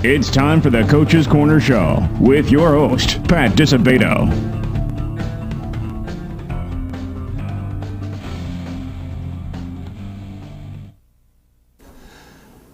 It's time for the Coach's Corner Show with your host, Pat Disabato.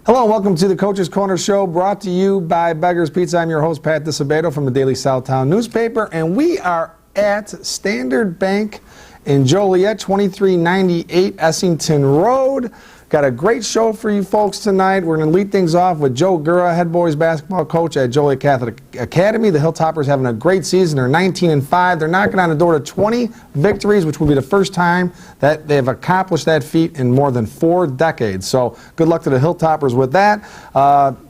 Hello and welcome to the Coach's Corner Show, brought to you by Beggar's Pizza. I'm your host, Pat Disabato from the Daily Southtown newspaper, and we are at Standard Bank in Joliet, 2398 Essington Road. Got a great show for you folks tonight. We're going to lead things off with Joe Gura, head boys basketball coach at Joliet Catholic Academy. The Hilltoppers having a great season. They're 19-5. They're knocking on the door to 20 victories, which will be the first time that they've accomplished that feat in more than 4 decades. So good luck to the Hilltoppers with that.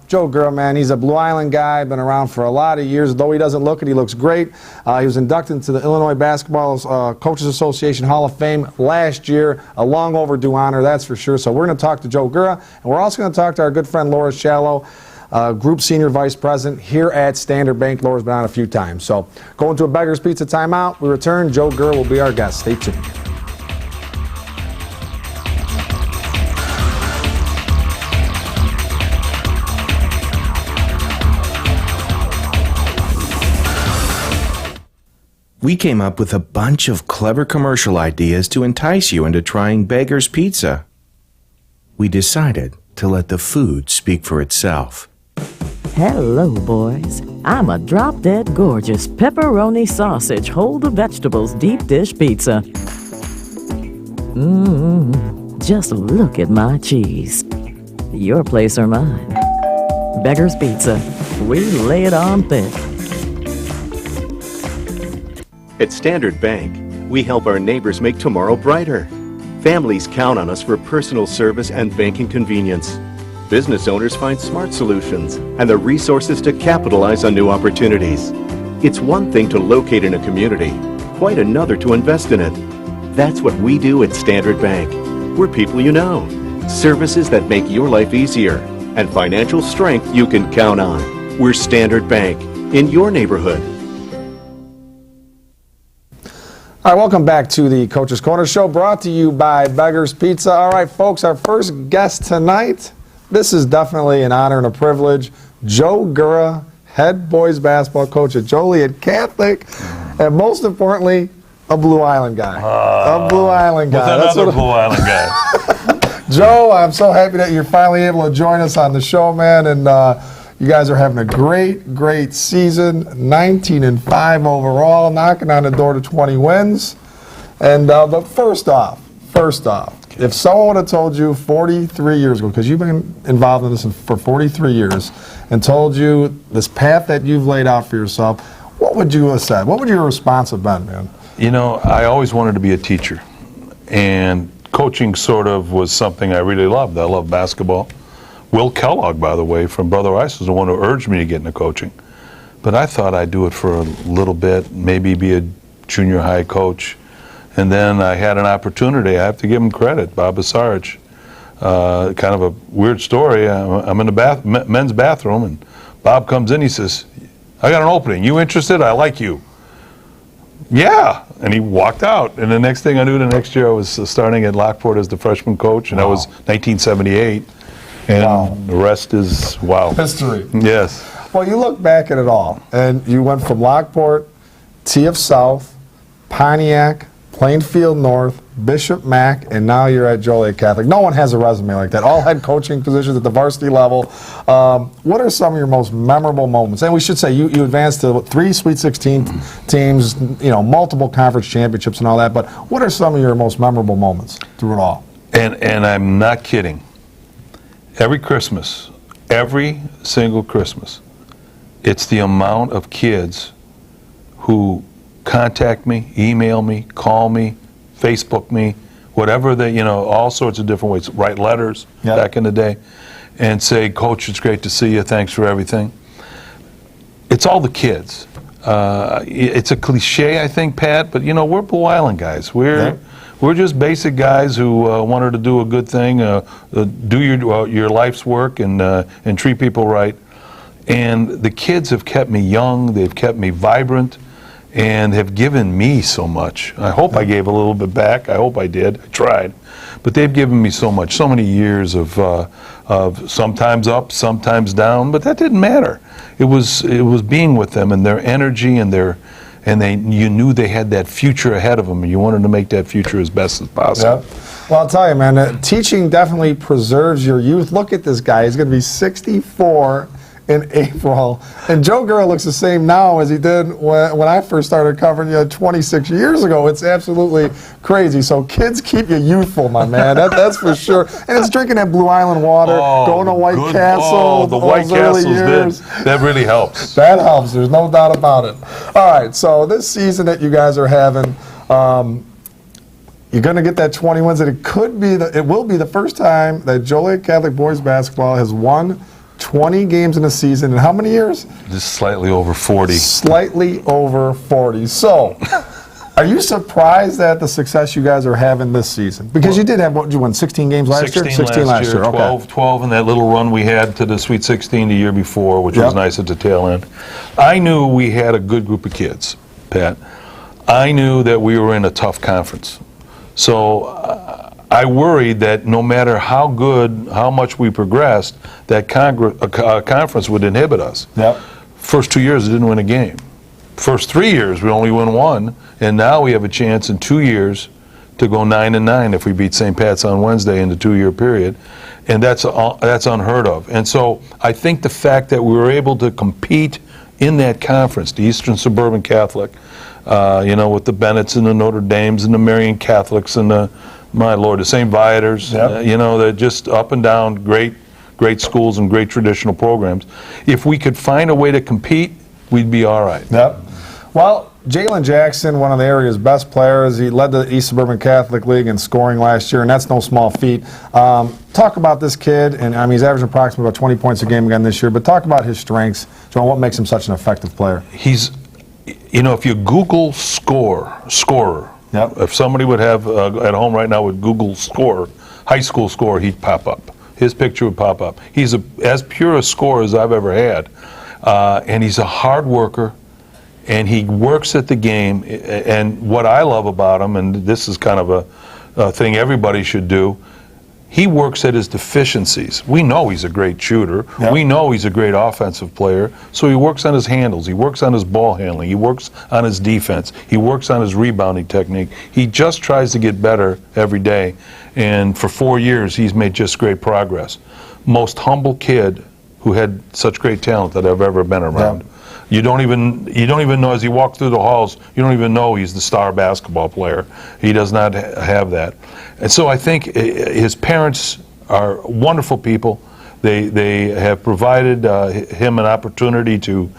Joe Gura, man, he's a Blue Island guy, been around for a lot of years. Though he doesn't look it, he looks great. He was inducted into the Illinois Basketball Coaches Association Hall of Fame last year. A long overdue honor, that's for sure. So we're going to talk to Joe Gura, and we're also going to talk to our good friend Laura Shallow, Group Senior Vice President here at Standard Bank. Laura's been on a few times. So going to a Beggar's Pizza timeout. We return. Joe Gura will be our guest. Stay tuned. We came up with a bunch of clever commercial ideas to entice you into trying Beggar's Pizza. We decided to let the food speak for itself. Hello, boys. I'm a drop-dead gorgeous pepperoni sausage, hold the vegetables deep dish pizza. Just look at my cheese. Your place or mine. Beggar's Pizza. We lay it on thick. At Standard Bank, we help our neighbors make tomorrow brighter. Families count on us for personal service and banking convenience. Business owners find smart solutions and the resources to capitalize on new opportunities. It's one thing to locate in a community, quite another to invest in it. That's what we do at Standard Bank. We're people you know, services that make your life easier, and financial strength you can count on. We're Standard Bank, in your neighborhood. All right, welcome back to the Coach's Corner Show, brought to you by Beggar's Pizza. All right, folks, our first guest tonight, this is definitely an honor and a privilege. Joe Gura, head boys basketball coach at Joliet Catholic, and most importantly, a Blue Island guy. A Blue Island guy. With another Blue Island guy. Joe, I'm so happy that you're finally able to join us on the show, man, and you guys are having a great season, 19-5 overall, knocking on the door to 20 wins. And but first off, if someone would have told you 43 years ago, because you've been involved in this for 43 years, and told you this path that you've laid out for yourself, what would you have said? What would your response have been, man? You know, I always wanted to be a teacher, and coaching sort of was something I really loved. I love basketball. Will Kellogg, by the way, from Brother Rice, was the one who urged me to get into coaching. But I thought I'd do it for a little bit, maybe be a junior high coach. And then I had an opportunity. I have to give him credit, Bob Basarich. Kind of a weird story. I'm in the men's bathroom, and Bob comes in. He says, I got an opening. You interested? I like you. Yeah. And he walked out. And the next thing I knew, the next year I was starting at Lockport as the freshman coach, and that was 1978. And the rest is, history. Yes. Well, you look back at it all, and you went from Lockport, TF South, Pontiac, Plainfield North, Bishop Mack, and now you're at Joliet Catholic. No one has a resume like that. All head coaching positions at the varsity level. What are some of your most memorable moments? And we should say you advanced to 3 Sweet 16 teams, multiple conference championships and all that. But what are some of your most memorable moments through it all? And I'm not kidding. Every Christmas, every single Christmas, it's the amount of kids who contact me, email me, call me, Facebook me, whatever they, all sorts of different ways, write letters back in the day, and say, Coach, it's great to see you, thanks for everything. It's all the kids. It's a cliche, I think, Pat, but we're Blue Island guys. We're just basic guys who wanted to do a good thing, do your life's work, and treat people right. And the kids have kept me young, they've kept me vibrant, and have given me so much. I hope I gave a little bit back. I hope I did. I tried. But they've given me so much, so many years of of sometimes up, sometimes down, but that didn't matter. It was being with them and their energy and you knew they had that future ahead of them, and you wanted to make that future as best as possible. Yep. Well, I'll tell you, man, teaching definitely preserves your youth. Look at this guy. He's going to be 64 in April. And Joe Gurra looks the same now as he did when I first started covering you 26 years ago. It's absolutely crazy. So kids keep you youthful, my man. That's for sure. And it's drinking that Blue Island water, going to White Castle. The White Castles, that really helps. That helps. There's no doubt about it. All right, so this season that you guys are having, you're going to get that 20 wins, and it will be the first time that Joliet Catholic boys basketball has won 20 games in a season in how many years? Just slightly over 40. Slightly over 40. So, are you surprised at the success you guys are having this season? Because you did have, what did you win, 16 games last year? 16 last year. 12 in that little run we had to the Sweet 16 the year before, which was nice at the tail end. I knew we had a good group of kids, Pat. I knew that we were in a tough conference. So I worried that no matter how much we progressed, that conference would inhibit us. Yep. First 2 years, we didn't win a game. First 3 years, we only won one, and now we have a chance in 2 years to go 9-9 if we beat St. Pat's on Wednesday in the 2-year period, and that's unheard of. And so I think the fact that we were able to compete in that conference, the Eastern Suburban Catholic, with the Bennetts and the Notre Dames and the Marian Catholics and the St. Viators, they're just up and down, great schools and great traditional programs. If we could find a way to compete, we'd be all right. Yep. Well, Jalen Jackson, one of the area's best players, he led the East Suburban Catholic League in scoring last year, and that's no small feat. Talk about this kid, and he's averaging approximately about 20 points a game again this year, but talk about his strengths, John, what makes him such an effective player? He's, if you Google scorer, yep. If somebody would have at home right now would Google high school score, he'd pop up. His picture would pop up. He's as pure a scorer as I've ever had, and he's a hard worker, and he works at the game. And what I love about him, and this is kind of a thing everybody should do, he works at his deficiencies. We know he's a great shooter. Yep. We know he's a great offensive player. So he works on his handles. He works on his ball handling. He works on his defense. He works on his rebounding technique. He just tries to get better every day. And for 4 years, he's made just great progress. Most humble kid who had such great talent that I've ever been around. Yep. You don't even know as he walks through the halls, you don't even know he's the star basketball player. He does not have that. And so I think his parents are wonderful people. They have provided him an opportunity to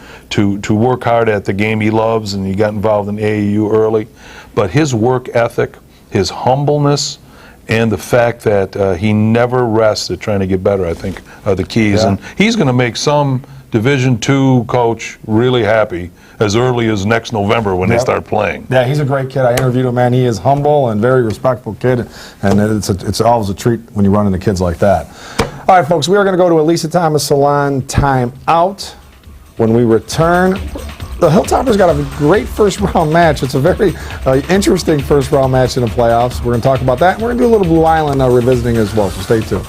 work hard at the game he loves, and he got involved in AAU early. But his work ethic, his humbleness, and the fact that he never rests at trying to get better, I think, are the keys. Yeah. And he's going to make some Division II coach really happy as early as next November when they start playing. Yeah, he's a great kid. I interviewed him, man. He is humble and very respectful kid, and it's always a treat when you run into kids like that. All right, folks, we are going to go to a Lisa Thomas Salon timeout. When we return, the Hilltoppers got a great first-round match. It's a very interesting first-round match in the playoffs. We're going to talk about that, and we're going to do a little Blue Island revisiting as well, so stay tuned.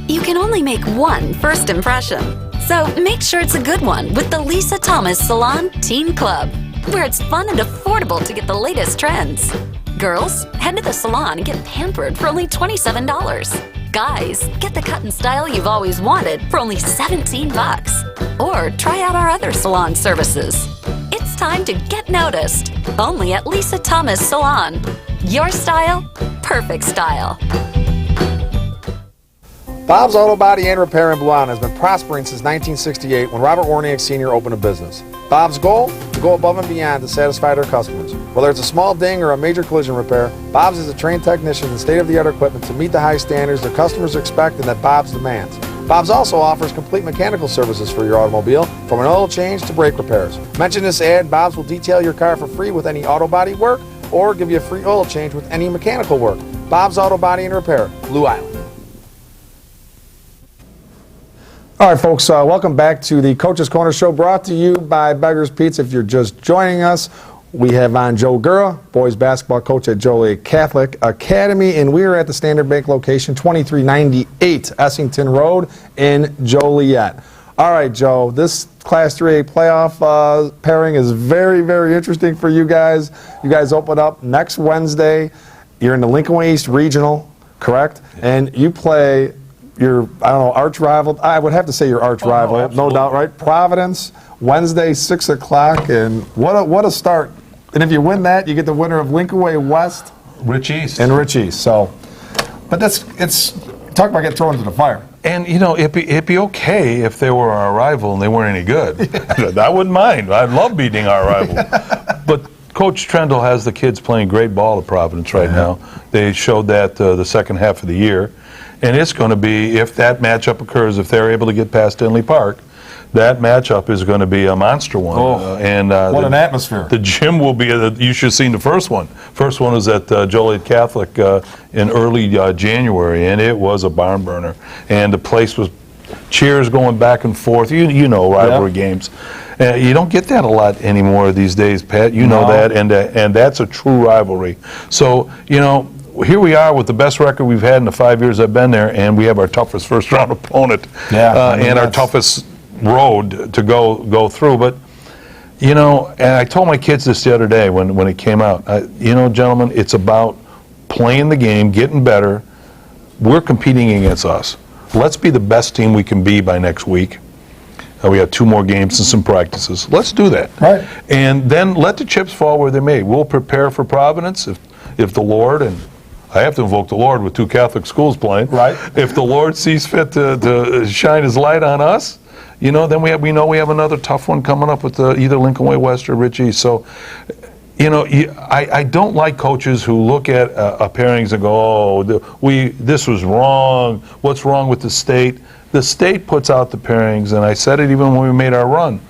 You can only make one first impression, so make sure it's a good one with the Lisa Thomas Salon Teen Club, where it's fun and affordable to get the latest trends. Girls, head to the salon and get pampered for only $27. Guys, get the cut and style you've always wanted for only $17. Or try out our other salon services. It's time to get noticed, only at Lisa Thomas Salon. Your style, perfect style. Bob's Auto Body and Repair in Blue Island has been prospering since 1968 when Robert Warniak Sr. opened a business. Bob's goal? To go above and beyond to satisfy their customers. Whether it's a small ding or a major collision repair, Bob's is a trained technician and state-of-the-art equipment to meet the high standards their customers expect and that Bob's demands. Bob's also offers complete mechanical services for your automobile, from an oil change to brake repairs. Mention this ad, Bob's will detail your car for free with any auto body work or give you a free oil change with any mechanical work. Bob's Auto Body and Repair, Blue Island. All right, folks, welcome back to the Coach's Corner Show, brought to you by Beggar's Pizza. If you're just joining us, we have on Joe Gura, boys basketball coach at Joliet Catholic Academy, and we are at the Standard Bank location, 2398 Essington Road in Joliet. All right, Joe, this Class 3A playoff pairing is very, very interesting for you guys. You guys open up next Wednesday. You're in the Lincoln Way East Regional, correct? And you play your, I don't know, arch rival. I would have to say your arch rival, no doubt, right? Providence, Wednesday, 6 o'clock, and what a start. And if you win that, you get the winner of Lincoln Way West. Rich East. And Rich East. So, but it's talk about getting thrown into the fire. And, you know, it'd be okay if they were our rival and they weren't any good. I wouldn't mind. I'd love beating our rival. But Coach Trendle has the kids playing great ball at Providence right now. They showed that the second half of the year. And it's going to be, if that matchup occurs, if they're able to get past Tinley Park, that matchup is going to be a monster one. What an atmosphere. The gym will be, you should have seen the first one. First one was at Joliet Catholic in early January, and it was a barn burner. And the place was cheers going back and forth. You know rivalry games. You don't get that a lot anymore these days, Pat. You know that, and that's a true rivalry. So, you know, here we are with the best record we've had in the 5 years I've been there, and we have our toughest first-round opponent and our toughest road to go through. But, you know, and I told my kids this the other day when it came out, you know, gentlemen, it's about playing the game, getting better. We're competing against us. Let's be the best team we can be by next week. We have 2 more games and some practices. Let's do that. Right. And then let the chips fall where they may. We'll prepare for Providence if the Lord, and I have to invoke the Lord with 2 Catholic schools playing. Right. If the Lord sees fit to shine His light on us, you know, then we know we have another tough one coming up with either Lincoln Way West or Rich East. So, you know, I don't like coaches who look at pairings and go, oh, this was wrong. What's wrong with the state? The state puts out the pairings, and I said it even when we made our run.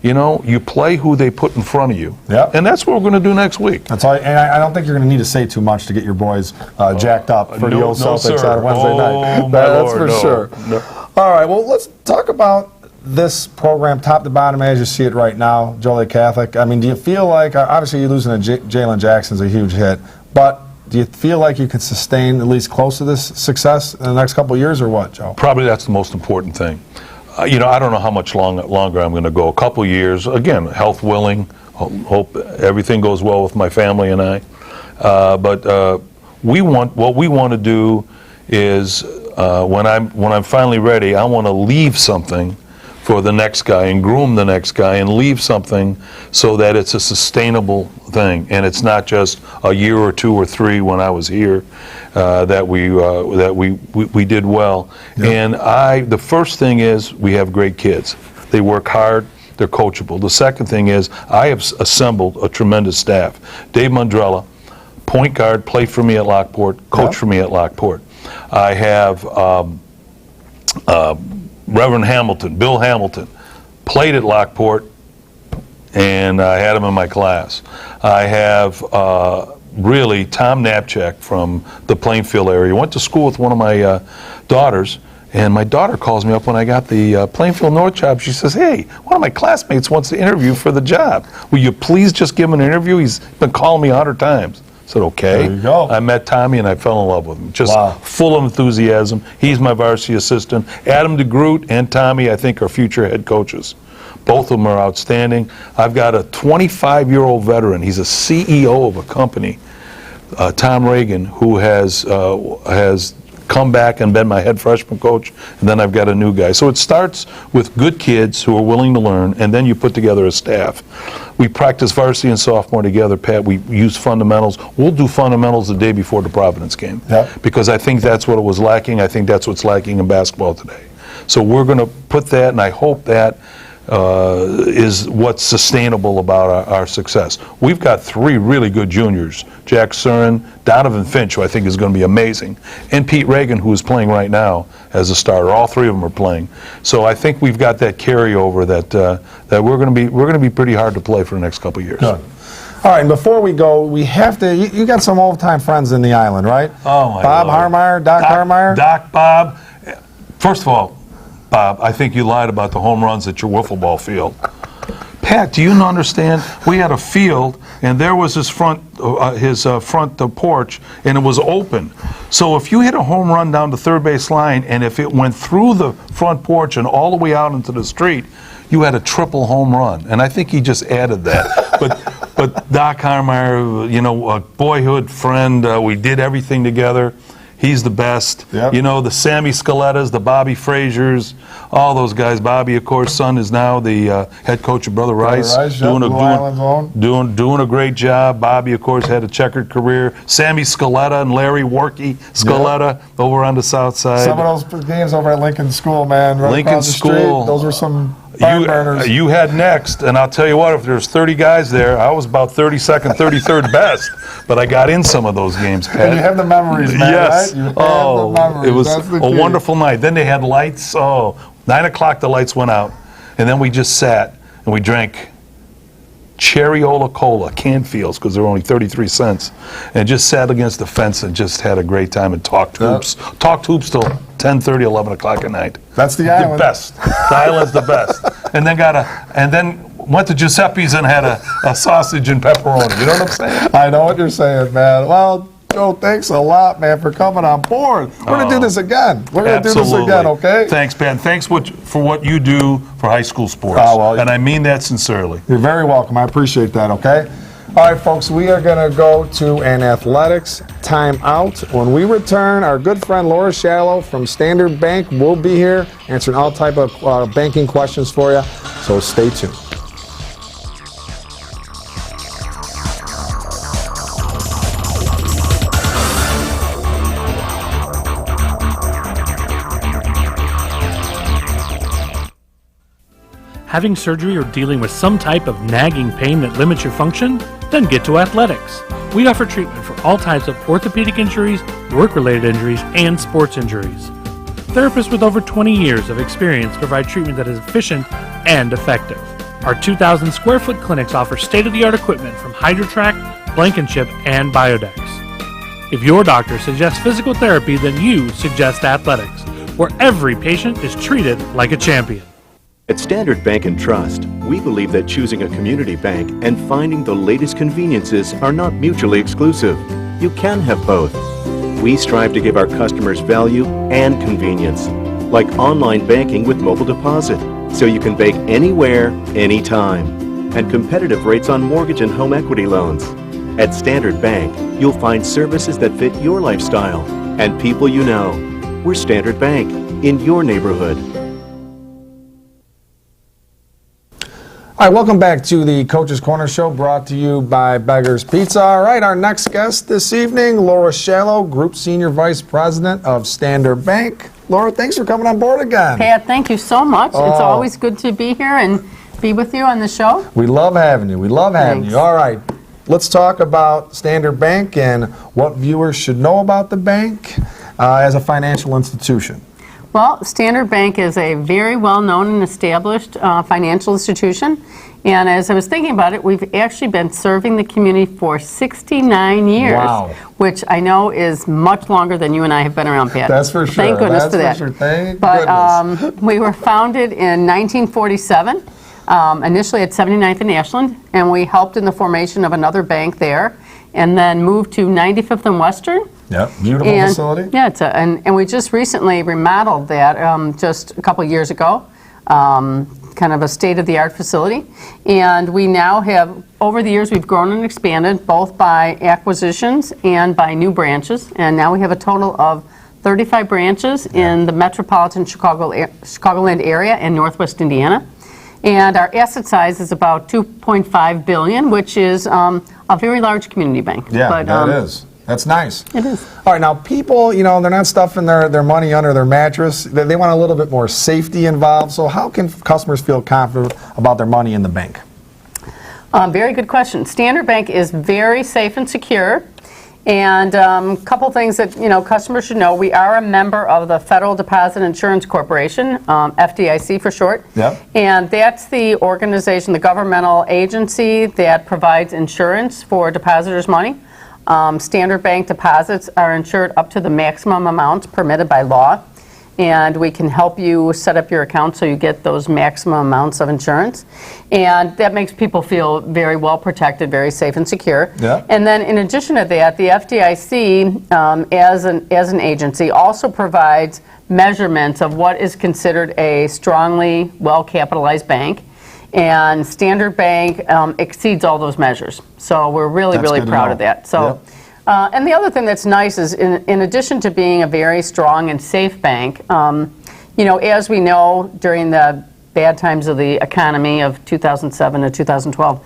You know, you play who they put in front of you. Yep. And that's what we're going to do next week. That's all. And I don't think you're going to need to say too much to get your boys jacked up for the old Celtics on Wednesday night. That's for sure. No. All right, well, let's talk about this program top to bottom as you see it right now, Joliet Catholic. I mean, do you feel like, obviously you're losing to Jalen Jackson's a huge hit, but do you feel like you can sustain at least close to this success in the next couple of years or what, Joe? Probably that's the most important thing. You know, I don't know how much longer I'm going to go. A couple of years, again, health willing. Hope everything goes well with my family and I. But what we want to do is when I'm finally ready, I want to leave something for the next guy and groom the next guy and leave something so that it's a sustainable thing and it's not just a year or 2 or 3 when I was here that we did well. Yep. And the first thing is we have great kids. They work hard. They're coachable. The second thing is I have assembled a tremendous staff. Dave Mundrella, point guard, played for me at Lockport, coached for me at Lockport. I have Reverend Hamilton, Bill Hamilton, played at Lockport, and I had him in my class. I have really Tom Knapchak from the Plainfield area. Went to school with one of my daughters, and my daughter calls me up when I got the Plainfield North job. She says, hey, one of my classmates wants to interview for the job. Will you please just give him an interview? He's been calling me 100 times. I said, okay. There you go. I met Tommy and I fell in love with him. Just full of enthusiasm. He's my varsity assistant. Adam DeGroot and Tommy, I think, are future head coaches. Both of them are outstanding. I've got a 25-year-old veteran. He's a CEO of a company, Tom Reagan, who has come back and been my head freshman coach, and then I've got a new guy. So it starts with good kids who are willing to learn, and then you put together a staff. We practice varsity and sophomore together, Pat. We use fundamentals. We'll do fundamentals the day before the Providence game, because I think that's what it was lacking. I think that's what's lacking in basketball today. So we're going to put that, and I hope that is what's sustainable about our success. We've got 3 really good juniors, Jack Surin, Donovan Finch, who I think is going to be amazing, and Pete Reagan, who is playing right now as a starter. All 3 of them are playing. So I think we've got that carryover that we're going to be pretty hard to play for the next couple of years. Good. All right, and before we go, we have to, you got some old-time friends in the island, right? Oh, my Bob Lord. Harmeyer, Doc Harmeyer? Doc, Bob. First of all, Bob, I think you lied about the home runs at your wiffle ball field. Pat, do you understand? We had a field, and there was his front porch, and it was open. So if you hit a home run down the third base line, and if it went through the front porch and all the way out into the street, you had a triple home run. And I think he just added that. But Doc Harmeyer, you know, a boyhood friend, we did everything together. He's the best. Yep. You know, the Sammy Scolettas, the Bobby Frasers, all those guys. Bobby, of course, son is now the head coach of Brother Rice. Doing a great job. Bobby, of course, had a checkered career. Sammy Scaletta and Larry Worky Scaletta over on the south side. Some of those games over at Lincoln School, man. Right Lincoln across the School. Street, those were some barn burners. You had next, and I'll tell you what, if there's 30 guys there, I was about 32nd, 33rd best, but I got in some of those games, Pat. And you have the memories, man, yes. right? You have the memories. It was That's the a key. wonderful night. Then they had lights. 9 o'clock the lights went out, and then we just sat and we drank Cherry-Ola Cola, Canfields, because they were only 33 cents, and just sat against the fence and just had a great time and talked hoops. Talked hoops till 10:30, 11 o'clock at night. That's the island. The best. The island's the best. And then went to Giuseppe's and had a sausage and pepperoni. You know what I'm saying? I know what you're saying, man. Well, Joe, thanks a lot, man, for coming on board. We're going to do this again. We're going to do this again, okay? Thanks, Ben. Thanks for what you do for high school sports. Oh, well, and I mean that sincerely. You're very welcome. I appreciate that, okay? All right, folks, we are going to go to an athletics timeout. When we return, our good friend Laura Shallow from Standard Bank will be here answering all type of banking questions for you, so stay tuned. Having surgery or dealing with some type of nagging pain that limits your function? Then get to Athletics. We offer treatment for all types of orthopedic injuries, work-related injuries, and sports injuries. Therapists with over 20 years of experience provide treatment that is efficient and effective. Our 2,000 square foot clinics offer state-of-the-art equipment from HydroTrack, Blankenship, and Biodex. If your doctor suggests physical therapy, then you suggest Athletics, where every patient is treated like a champion. At Standard Bank and Trust, we believe that choosing a community bank and finding the latest conveniences are not mutually exclusive. You can have both. We strive to give our customers value and convenience, like online banking with mobile deposit, so you can bank anywhere, anytime, and competitive rates on mortgage and home equity loans. At Standard Bank, you'll find services that fit your lifestyle and people you know. We're Standard Bank, in your neighborhood. All right, welcome back to the Coach's Corner Show, brought to you by Beggar's Pizza. All right, our next guest this evening, Laura Shallow, Group Senior Vice President of Standard Bank. Laura, thanks for coming on board again. Pat, thank you so much. It's always good to be here and be with you on the show. We love having you. We love having you. All right, let's talk about Standard Bank and what viewers should know about the bank as a financial institution. Well, Standard Bank is a very well-known and established financial institution. And as I was thinking about it, we've actually been serving the community for 69 years. Wow. Which I know is much longer than you and I have been around, Pat. That's for sure. Thank goodness for that. For sure. Thank goodness. We were founded in 1947, initially at 79th and Ashland, and we helped in the formation of another bank there, and then moved to 95th and Western. Yep, beautiful facility. Yeah, and we just recently remodeled that just a couple years ago, kind of a state-of-the-art facility. And we now have, over the years, we've grown and expanded both by acquisitions and by new branches. And now we have a total of 35 branches in the metropolitan Chicagoland area and Northwest Indiana. And our asset size is about $2.5 billion, which is a very large community bank. Yeah, that is. That's nice. It is. All right, now people, you know, they're not stuffing their money under their mattress. They want a little bit more safety involved. So how can customers feel confident about their money in the bank? Very good question. Standard Bank is very safe and secure. And a couple things that, you know, customers should know. We are a member of the Federal Deposit Insurance Corporation, FDIC for short. Yep. And that's the organization, the governmental agency that provides insurance for depositors' money. Standard Bank deposits are insured up to the maximum amounts permitted by law. and we can help you set up your account so you get those maximum amounts of insurance. And that makes people feel very well protected, very safe and secure. Yeah. And then in addition to that, the FDIC, as an agency, also provides measurements of what is considered a strongly well-capitalized bank. And Standard Bank exceeds all those measures. So we're really That's good to proud know. of that. So. Yep. And the other thing that's nice is, in addition to being a very strong and safe bank, as we know during the bad times of the economy of 2007 to 2012,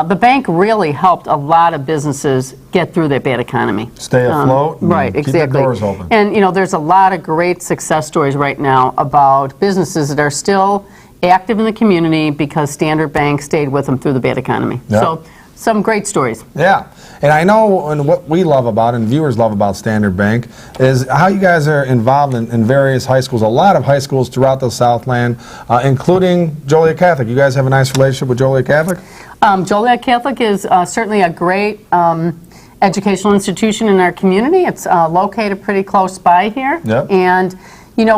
the bank really helped a lot of businesses get through that bad economy. Stay afloat. And Right, keep exactly. the doors open. And there's a lot of great success stories right now about businesses that are still active in the community because Standard Bank stayed with them through the bad economy. Yeah. So some great stories. Yeah, and I know, and what we love about and viewers love about Standard Bank is how you guys are involved in various high schools, a lot of high schools throughout the Southland, including Joliet Catholic. You guys have a nice relationship with Joliet Catholic? Joliet Catholic is certainly a great educational institution in our community. It's located pretty close by here. Yep. And,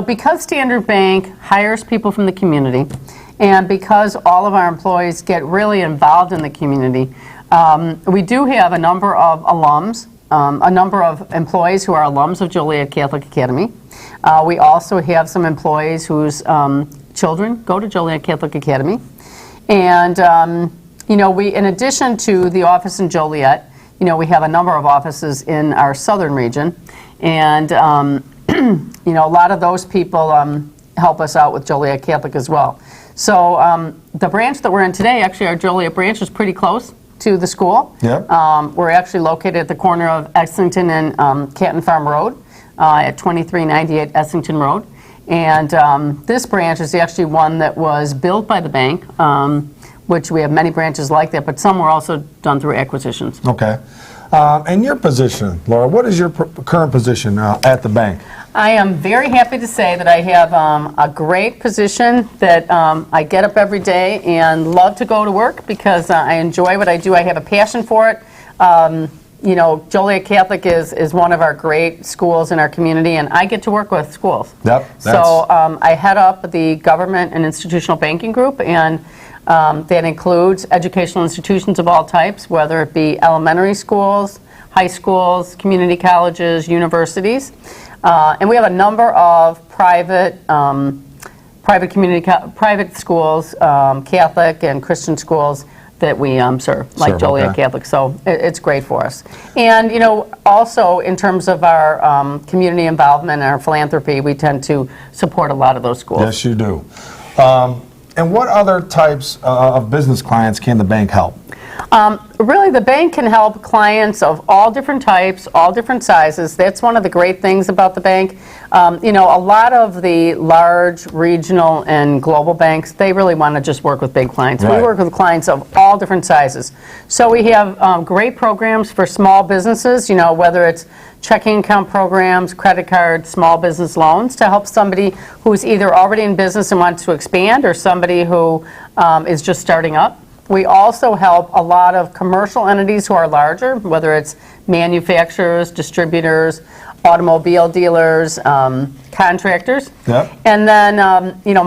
because Standard Bank hires people from the community, and because all of our employees get really involved in the community, we do have a number of alums, a number of employees who are alums of Joliet Catholic Academy. We also have some employees whose children go to Joliet Catholic Academy. And, we, in addition to the office in Joliet, we have a number of offices in our southern region. And, a lot of those people help us out with Joliet Catholic as well. So the branch that we're in today, actually our Joliet branch, is pretty close to the school. Yep. We're actually located at the corner of Essington and Canton Farm Road at 2398 Essington Road. And this branch is actually one that was built by the bank, which we have many branches like that, but some were also done through acquisitions. Okay. And your position, Laura, what is your current position at the bank? I am very happy to say that I have a great position, that I get up every day and love to go to work because I enjoy what I do. I have a passion for it. Joliet Catholic is one of our great schools in our community, and I get to work with schools. Yep. So I head up the government and institutional banking group, and that includes educational institutions of all types, whether it be elementary schools, high schools, community colleges, universities. And we have a number of private schools, Catholic and Christian schools that we serve, like Joliet okay. Catholic. So it's great for us. And also in terms of our community involvement and our philanthropy, we tend to support a lot of those schools. Yes, you do. And what other types of business clients can the bank help? Really, the bank can help clients of all different types, all different sizes. That's one of the great things about the bank. A lot of the large regional and global banks, they really want to just work with big clients. Right. We work with clients of all different sizes. So we have great programs for small businesses, whether it's checking account programs, credit cards, small business loans, to help somebody who's either already in business and wants to expand, or somebody who is just starting up. We also help a lot of commercial entities who are larger, whether it's manufacturers, distributors, automobile dealers, contractors. Yep. And then,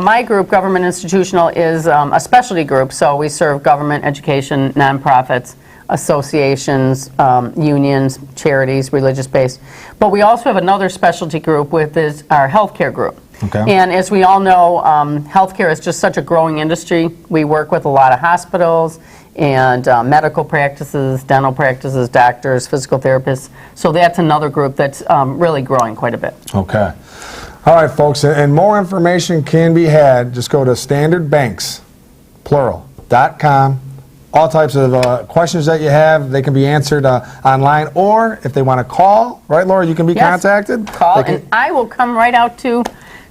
my group, Government Institutional, is a specialty group. So we serve government, education, nonprofits, associations, unions, charities, religious-based. But we also have another specialty group, which is our healthcare group. Okay. And as we all know, healthcare is just such a growing industry. We work with a lot of hospitals and medical practices, dental practices, doctors, physical therapists. So that's another group that's really growing quite a bit. Okay. All right, folks, and more information can be had. Just go to standardbanks.com. All types of questions that you have, they can be answered online, or if they want to call, right, Laura, you can be contacted? Call, and I will come right out to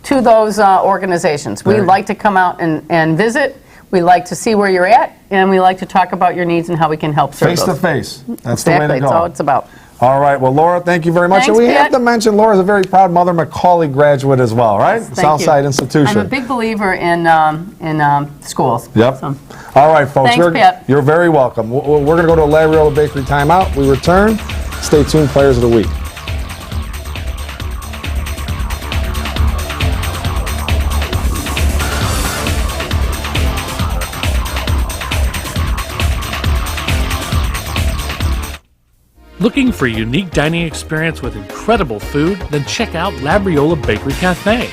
those organizations. We like to come out and visit. We like to see where you're at, and we like to talk about your needs and how we can help serve Face those. to face. That's Exactly. the way to go. That's all it's about. All right. Well, Laura, thank you very much. Thanks, and we have Pat. to mention Laura's a very proud Mother Macaulay graduate as well, right? Thank Southside you. Institution. I'm a big believer in schools. Yep. So. All right, folks. Thanks, Pat. You're very welcome. We're going to go to a Labriola Bakery timeout. We return. Stay tuned, Players of the Week. Looking for a unique dining experience with incredible food? Then check out Labriola Bakery Cafe.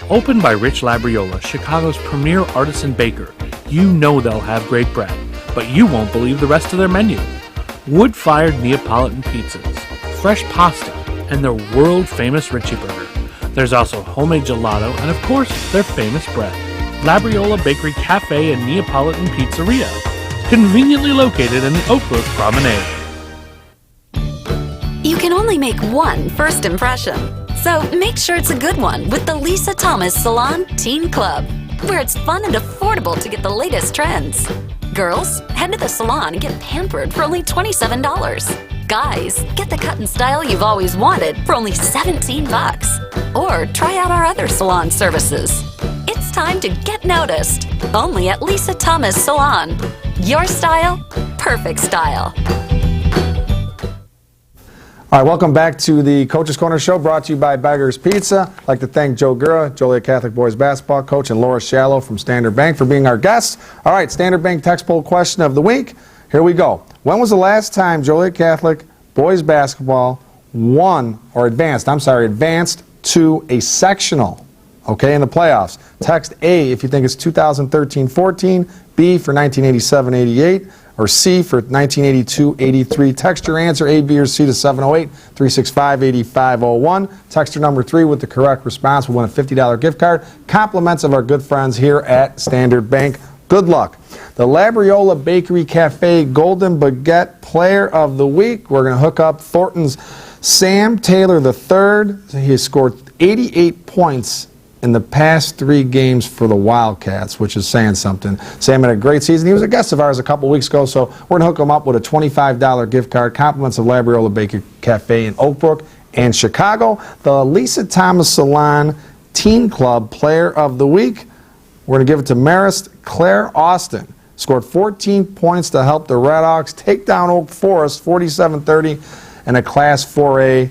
Opened by Rich Labriola, Chicago's premier artisan baker, you know they'll have great bread, but you won't believe the rest of their menu. Wood-fired Neapolitan pizzas, fresh pasta, and their world-famous Richie Burger. There's also homemade gelato and, of course, their famous bread. Labriola Bakery Cafe and Neapolitan Pizzeria, conveniently located in the Oak Brook Promenade. You can only make one first impression, so make sure it's a good one with the Lisa Thomas Salon Teen Club, where it's fun and affordable to get the latest trends. Girls, head to the salon and get pampered for only $27. Guys, get the cut and style you've always wanted for only $17. Or try out our other salon services. It's time to get noticed, only at Lisa Thomas Salon. Your style, perfect style. All right, welcome back to the Coach's Corner Show, brought to you by Beggar's Pizza. I'd like to thank Joe Gura, Joliet Catholic Boys Basketball Coach, and Laura Shallow from Standard Bank for being our guests. All right, Standard Bank text poll question of the week. Here we go. When was the last time Joliet Catholic Boys Basketball advanced to a sectional, okay, in the playoffs? Text A if you think it's 2013-14, B for 1987-88, or C for 1982-83. Text your answer A, B, or C to 708-365-8501. Texter number 3 with the correct response will win a $50 gift card. Compliments of our good friends here at Standard Bank. Good luck. The Labriola Bakery Cafe Golden Baguette Player of the Week. We're going to hook up Thornton's Sam Taylor III. He has scored 88 points in the past 3 games for the Wildcats, which is saying something. Sam had a great season. He was a guest of ours a couple weeks ago, so we're going to hook him up with a $25 gift card. Compliments of Labriola Bakery Cafe in Oak Brook and Chicago. The Lisa Thomas Salon Teen Club Player of the Week. We're going to give it to Marist Claire Austin. Scored 14 points to help the Redhawks take down Oak Forest 47-30 in a Class 4A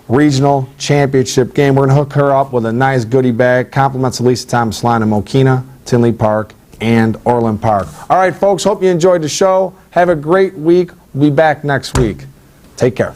regional championship game. We're going to hook her up with a nice goodie bag. Compliments of Lisa Thomas Line in Mokina, Tinley Park, and Orland Park. All right, folks, hope you enjoyed the show. Have a great week. We'll be back next week. Take care.